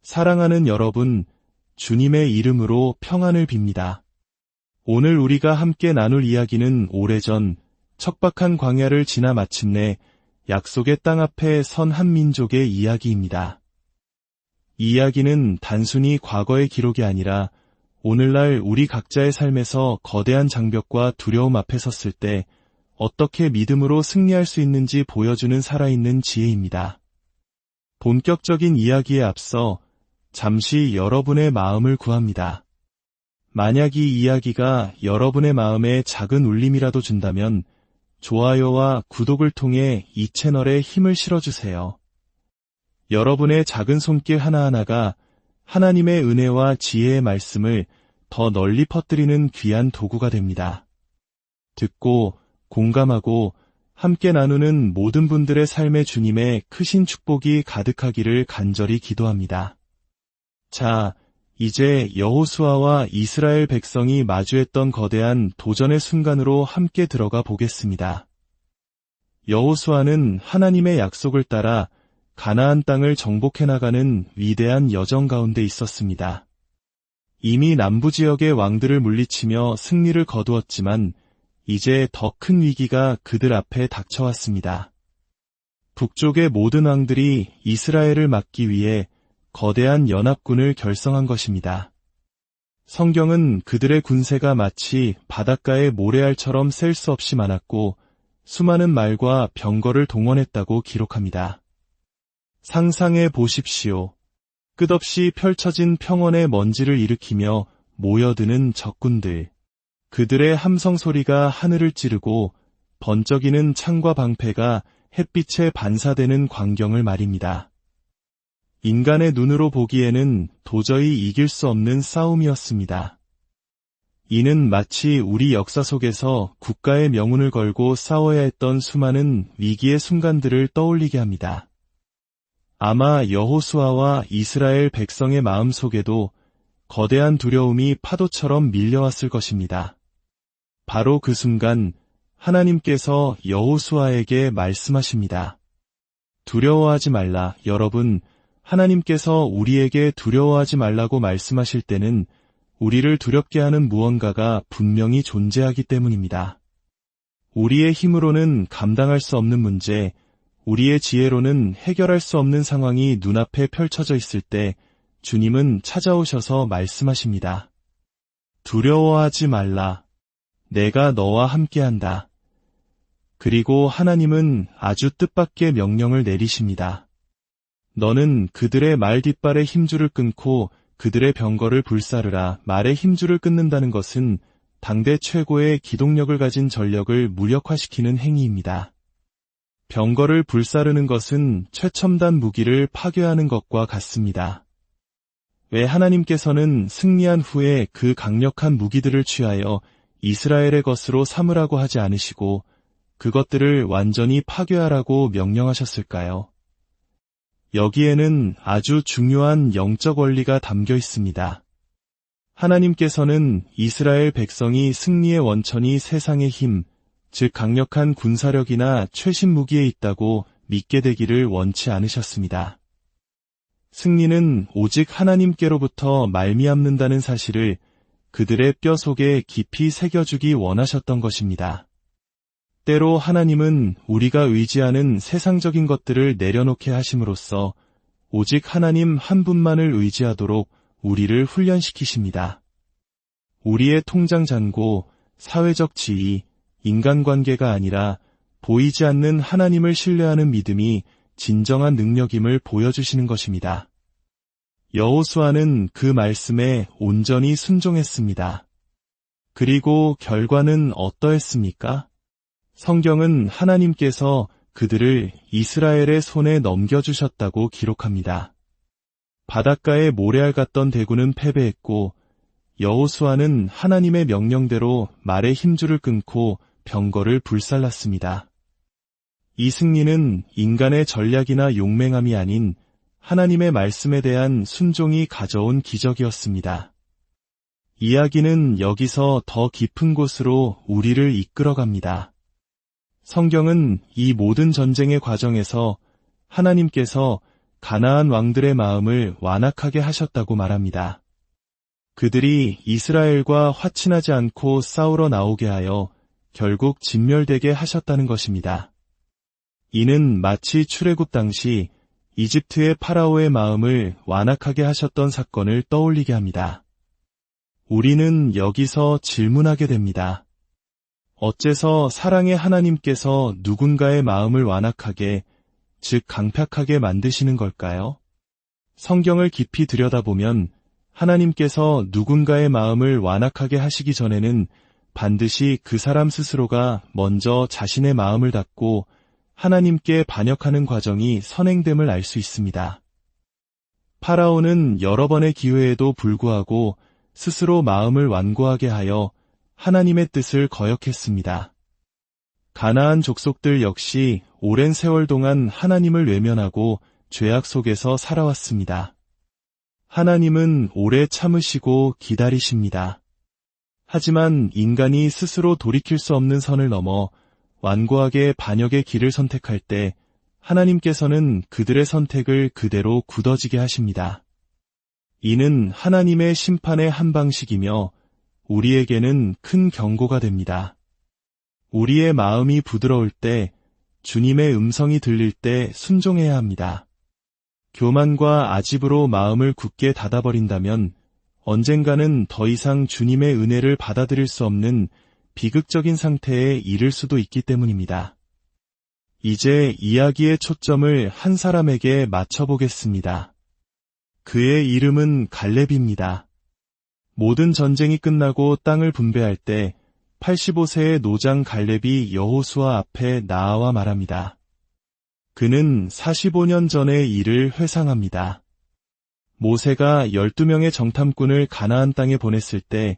사랑하는 여러분, 주님의 이름으로 평안을 빕니다. 오늘 우리가 함께 나눌 이야기는 오래전 척박한 광야를 지나 마침내 약속의 땅 앞에 선 한 민족의 이야기입니다. 이 이야기는 단순히 과거의 기록이 아니라 오늘날 우리 각자의 삶에서 거대한 장벽과 두려움 앞에 섰을 때 어떻게 믿음으로 승리할 수 있는지 보여주는 살아있는 지혜입니다. 본격적인 이야기에 앞서 잠시 여러분의 마음을 구합니다. 만약 이 이야기가 여러분의 마음에 작은 울림이라도 준다면 좋아요와 구독을 통해 이 채널에 힘을 실어주세요. 여러분의 작은 손길 하나하나가 하나님의 은혜와 지혜의 말씀을 더 널리 퍼뜨리는 귀한 도구가 됩니다. 듣고 공감하고 함께 나누는 모든 분들의 삶에 주님의 크신 축복이 가득하기를 간절히 기도합니다. 자, 이제 여호수아와 이스라엘 백성이 마주했던 거대한 도전의 순간으로 함께 들어가 보겠습니다. 여호수아는 하나님의 약속을 따라 가나안 땅을 정복해 나가는 위대한 여정 가운데 있었습니다. 이미 남부 지역의 왕들을 물리치며 승리를 거두었지만 이제 더 큰 위기가 그들 앞에 닥쳐왔습니다. 북쪽의 모든 왕들이 이스라엘을 막기 위해 거대한 연합군을 결성한 것입니다. 성경은 그들의 군세가 마치 바닷가의 모래알처럼 셀 수 없이 많았고 수많은 말과 병거를 동원했다고 기록합니다. 상상해 보십시오. 끝없이 펼쳐진 평원의 먼지를 일으키며 모여드는 적군들. 그들의 함성 소리가 하늘을 찌르고 번쩍이는 창과 방패가 햇빛에 반사되는 광경을 말입니다. 인간의 눈으로 보기에는 도저히 이길 수 없는 싸움이었습니다. 이는 마치 우리 역사 속에서 국가의 명운을 걸고 싸워야 했던 수많은 위기의 순간들을 떠올리게 합니다. 아마 여호수아와 이스라엘 백성의 마음 속에도 거대한 두려움이 파도처럼 밀려왔을 것입니다. 바로 그 순간 하나님께서 여호수아에게 말씀하십니다. 두려워하지 말라. 여러분, 하나님께서 우리에게 두려워하지 말라고 말씀하실 때는 우리를 두렵게 하는 무언가가 분명히 존재하기 때문입니다. 우리의 힘으로는 감당할 수 없는 문제, 우리의 지혜로는 해결할 수 없는 상황이 눈앞에 펼쳐져 있을 때 주님은 찾아오셔서 말씀하십니다. 두려워하지 말라. 내가 너와 함께한다. 그리고 하나님은 아주 뜻밖의 명령을 내리십니다. 너는 그들의 말 뒷발의 힘줄을 끊고 그들의 병거를 불사르라. 말의 힘줄을 끊는다는 것은 당대 최고의 기동력을 가진 전력을 무력화시키는 행위입니다. 병거를 불사르는 것은 최첨단 무기를 파괴하는 것과 같습니다. 왜 하나님께서는 승리한 후에 그 강력한 무기들을 취하여 이스라엘의 것으로 삼으라고 하지 않으시고 그것들을 완전히 파괴하라고 명령하셨을까요? 여기에는 아주 중요한 영적 원리가 담겨 있습니다. 하나님께서는 이스라엘 백성이 승리의 원천이 세상의 힘, 즉 강력한 군사력이나 최신 무기에 있다고 믿게 되기를 원치 않으셨습니다. 승리는 오직 하나님께로부터 말미암는다는 사실을 그들의 뼈 속에 깊이 새겨주기 원하셨던 것입니다. 때로 하나님은 우리가 의지하는 세상적인 것들을 내려놓게 하심으로써 오직 하나님 한 분만을 의지하도록 우리를 훈련시키십니다. 우리의 통장 잔고, 사회적 지위, 인간관계가 아니라 보이지 않는 하나님을 신뢰하는 믿음이 진정한 능력임을 보여주시는 것입니다. 여호수아는 그 말씀에 온전히 순종했습니다. 그리고 결과는 어떠했습니까? 성경은 하나님께서 그들을 이스라엘의 손에 넘겨주셨다고 기록합니다. 바닷가의 모래알 같던 대군은 패배했고 여호수아는 하나님의 명령대로 말의 힘줄을 끊고 병거를 불살랐습니다. 이 승리는 인간의 전략이나 용맹함이 아닌 하나님의 말씀에 대한 순종이 가져온 기적이었습니다. 이야기는 여기서 더 깊은 곳으로 우리를 이끌어갑니다. 성경은 이 모든 전쟁의 과정에서 하나님께서 가나안 왕들의 마음을 완악하게 하셨다고 말합니다. 그들이 이스라엘과 화친하지 않고 싸우러 나오게 하여 결국 진멸되게 하셨다는 것입니다. 이는 마치 출애굽 당시 이집트의 파라오의 마음을 완악하게 하셨던 사건을 떠올리게 합니다. 우리는 여기서 질문하게 됩니다. 어째서 사랑의 하나님께서 누군가의 마음을 완악하게, 즉 강팍하게 만드시는 걸까요? 성경을 깊이 들여다보면 하나님께서 누군가의 마음을 완악하게 하시기 전에는 반드시 그 사람 스스로가 먼저 자신의 마음을 닫고 하나님께 반역하는 과정이 선행됨을 알 수 있습니다. 파라오는 여러 번의 기회에도 불구하고 스스로 마음을 완고하게 하여 하나님의 뜻을 거역했습니다. 가나안 족속들 역시 오랜 세월 동안 하나님을 외면하고 죄악 속에서 살아왔습니다. 하나님은 오래 참으시고 기다리십니다. 하지만 인간이 스스로 돌이킬 수 없는 선을 넘어 완고하게 반역의 길을 선택할 때 하나님께서는 그들의 선택을 그대로 굳어지게 하십니다. 이는 하나님의 심판의 한 방식이며 우리에게는 큰 경고가 됩니다. 우리의 마음이 부드러울 때, 주님의 음성이 들릴 때 순종해야 합니다. 교만과 아집으로 마음을 굳게 닫아버린다면 언젠가는 더 이상 주님의 은혜를 받아들일 수 없는 비극적인 상태에 이를 수도 있기 때문입니다. 이제 이야기의 초점을 한 사람에게 맞춰보겠습니다. 그의 이름은 갈렙입니다. 모든 전쟁이 끝나고 땅을 분배할 때 85세의 노장 갈렙이 여호수아 앞에 나아와 말합니다. 그는 45년 전의 일을 회상합니다. 모세가 12명의 정탐꾼을 가나안 땅에 보냈을 때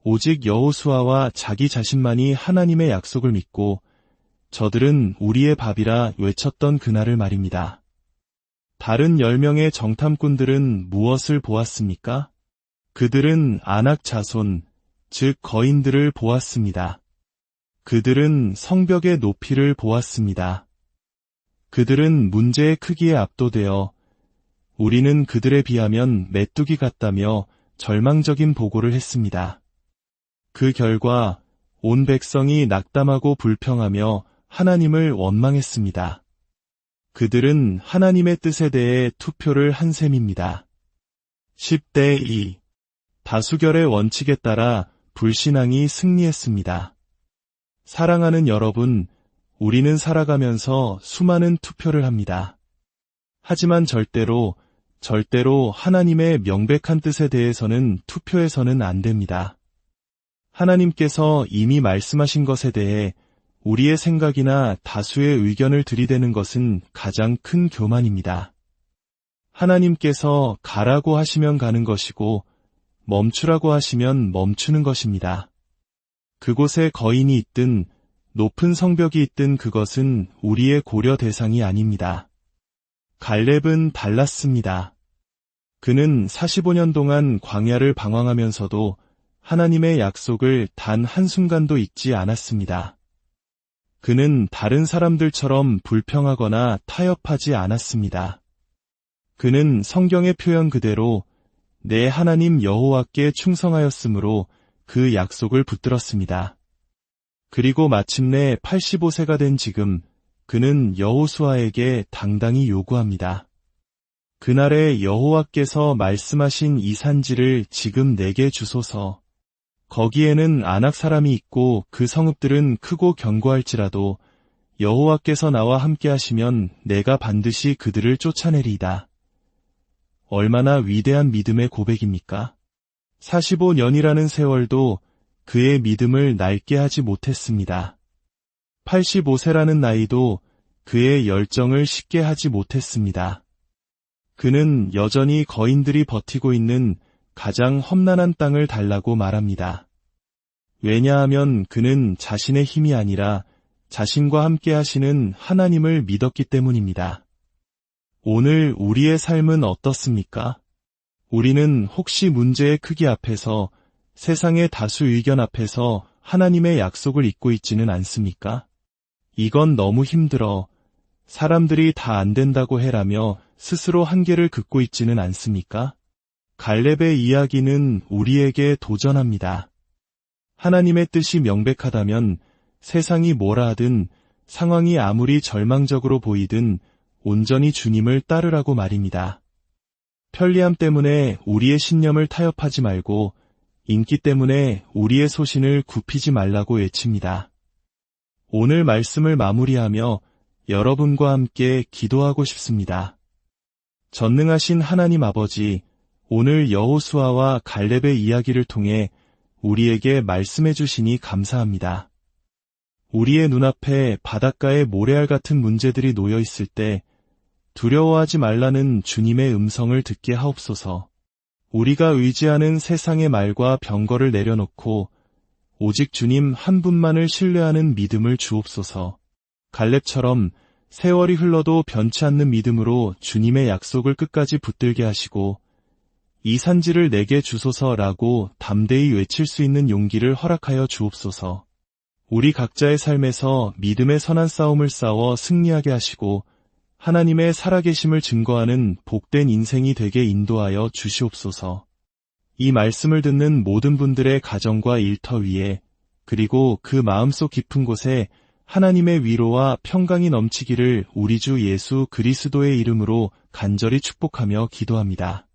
오직 여호수아와 자기 자신만이 하나님의 약속을 믿고 저들은 우리의 밥이라 외쳤던 그날을 말입니다. 다른 10명의 정탐꾼들은 무엇을 보았습니까? 그들은 아낙 자손, 즉 거인들을 보았습니다. 그들은 성벽의 높이를 보았습니다. 그들은 문제의 크기에 압도되어 우리는 그들에 비하면 메뚜기 같다며 절망적인 보고를 했습니다. 그 결과 온 백성이 낙담하고 불평하며 하나님을 원망했습니다. 그들은 하나님의 뜻에 대해 투표를 한 셈입니다. 10대 2. 다수결의 원칙에 따라 불신앙이 승리했습니다. 사랑하는 여러분, 우리는 살아가면서 수많은 투표를 합니다. 하지만 절대로 하나님의 명백한 뜻에 대해서는 투표해서는 안 됩니다. 하나님께서 이미 말씀하신 것에 대해 우리의 생각이나 다수의 의견을 들이대는 것은 가장 큰 교만입니다. 하나님께서 가라고 하시면 가는 것이고 멈추라고 하시면 멈추는 것입니다. 그곳에 거인이 있든 높은 성벽이 있든 그것은 우리의 고려 대상이 아닙니다. 갈렙은 달랐습니다. 그는 45년 동안 광야를 방황하면서도 하나님의 약속을 단 한순간도 잊지 않았습니다. 그는 다른 사람들처럼 불평하거나 타협하지 않았습니다. 그는 성경의 표현 그대로 내 하나님 여호와께 충성하였으므로 그 약속을 붙들었습니다. 그리고 마침내 85세가 된 지금 그는 여호수아에게 당당히 요구합니다. 그날에 여호와께서 말씀하신 이 산지를 지금 내게 주소서. 거기에는 아낙 사람이 있고 그 성읍들은 크고 견고할지라도 여호와께서 나와 함께 하시면 내가 반드시 그들을 쫓아내리이다. 얼마나 위대한 믿음의 고백입니까? 45년이라는 세월도 그의 믿음을 낡게 하지 못했습니다. 85세라는 나이도 그의 열정을 식게 하지 못했습니다. 그는 여전히 거인들이 버티고 있는 가장 험난한 땅을 달라고 말합니다. 왜냐하면 그는 자신의 힘이 아니라 자신과 함께 하시는 하나님을 믿었기 때문입니다. 오늘 우리의 삶은 어떻습니까? 우리는 혹시 문제의 크기 앞에서 세상의 다수 의견 앞에서 하나님의 약속을 잊고 있지는 않습니까? 이건 너무 힘들어. 사람들이 다 안 된다고 해라며 스스로 한계를 긋고 있지는 않습니까? 갈렙의 이야기는 우리에게 도전합니다. 하나님의 뜻이 명백하다면 세상이 뭐라 하든 상황이 아무리 절망적으로 보이든 온전히 주님을 따르라고 말입니다. 편리함 때문에 우리의 신념을 타협하지 말고 인기 때문에 우리의 소신을 굽히지 말라고 외칩니다. 오늘 말씀을 마무리하며 여러분과 함께 기도하고 싶습니다. 전능하신 하나님 아버지, 오늘 여호수아와 갈렙의 이야기를 통해 우리에게 말씀해 주시니 감사합니다. 우리의 눈앞에 바닷가의 모래알 같은 문제들이 놓여 있을 때 두려워하지 말라는 주님의 음성을 듣게 하옵소서. 우리가 의지하는 세상의 말과 병거를 내려놓고 오직 주님 한 분만을 신뢰하는 믿음을 주옵소서. 갈렙처럼 세월이 흘러도 변치 않는 믿음으로 주님의 약속을 끝까지 붙들게 하시고 이 산지를 내게 주소서라고 담대히 외칠 수 있는 용기를 허락하여 주옵소서. 우리 각자의 삶에서 믿음의 선한 싸움을 싸워 승리하게 하시고 하나님의 살아계심을 증거하는 복된 인생이 되게 인도하여 주시옵소서. 이 말씀을 듣는 모든 분들의 가정과 일터 위에 그리고 그 마음속 깊은 곳에 하나님의 위로와 평강이 넘치기를 우리 주 예수 그리스도의 이름으로 간절히 축복하며 기도합니다.